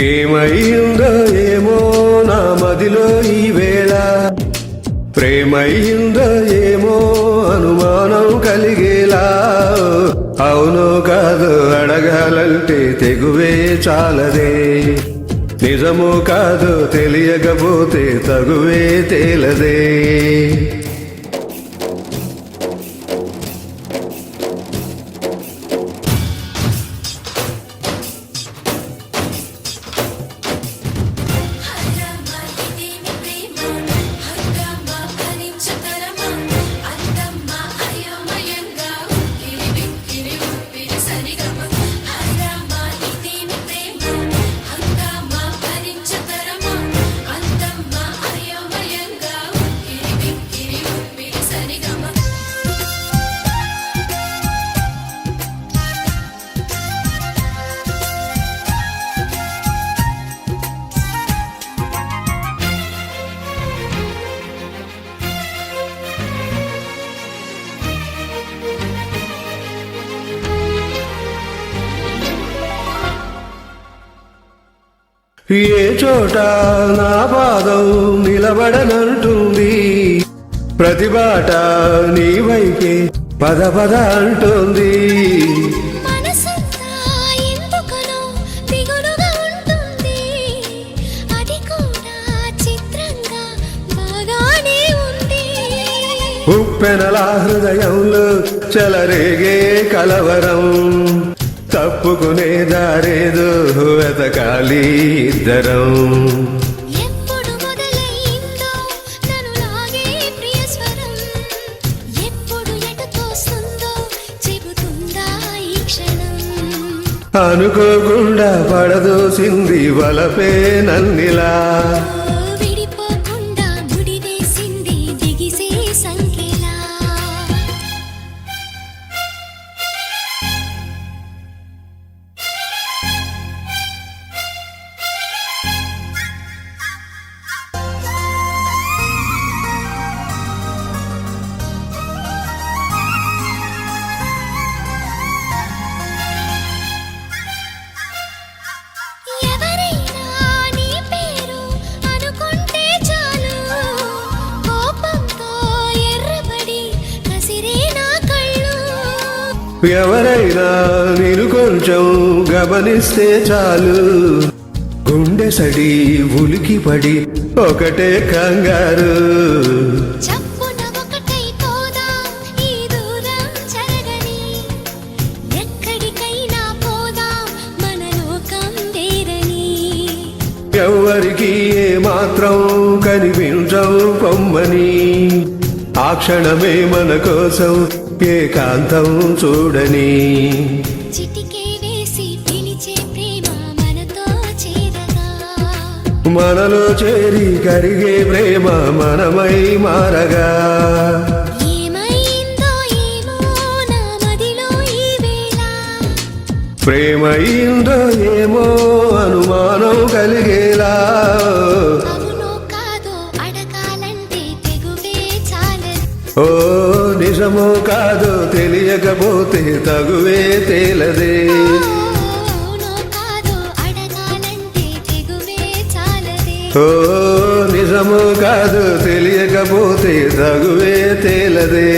ఏమయ్యిందో ఏమో నా మదిలో ఈ వేళ, ప్రేమయ్యిందో ఏమో అనుమానం కలిగేలా. అవునో కాదు అడగాలంటే తెగువే చాలదే, నిజమో కాదు తెలియకపోతే తగువే తేలదే. ఏ చోట నా పాదం నిలబడనంటుంది, ప్రతి బాట నీ వైపే పద పద అంటుంది. ఉప్పెనలా హృదయంలో చెలరేగే కలవరం, తప్పుకునే దారేదో వెతకాలి ఇద్దరం. ఎప్పుడు మొదలైందో నన్ను లాగే ప్రియ స్వరం, ఎప్పుడు ఎటు తోస్తుందో చెబుతుందా ఈ క్షణం. అనుకోకుండా పడదోసింది వలపే నన్నిలా, విడిపోకుండా ముడివేసింది దిగిసే సంఖ్యలా. ఎవరైనా నేను కొంచెం గమనిస్తే చాలు, గుండె సడి ఉలికి పడి ఒకటే కంగారు. ఎవరికి ఏ మాత్రం కనిపించవు పొమ్మని, ఆ క్షణమే మన కోసం ఏకాంతం చూడని. చిటికే వేసి పిలిచే ప్రేమ మనతో చేరగా, మనలో చేరి కరిగే ప్రేమ మనమై మారగా. ఏమైందో ఏమో నా మదిలో ఈ వేళ, ప్రేమయిందో ఏమో అనుమానం కలిగేలా. ఓ నిజమో కాదో తెలియకపోతే తగువే తేలదే. ఓ నిజమో కాదో తెలియకపోతే తగువే తేలదే.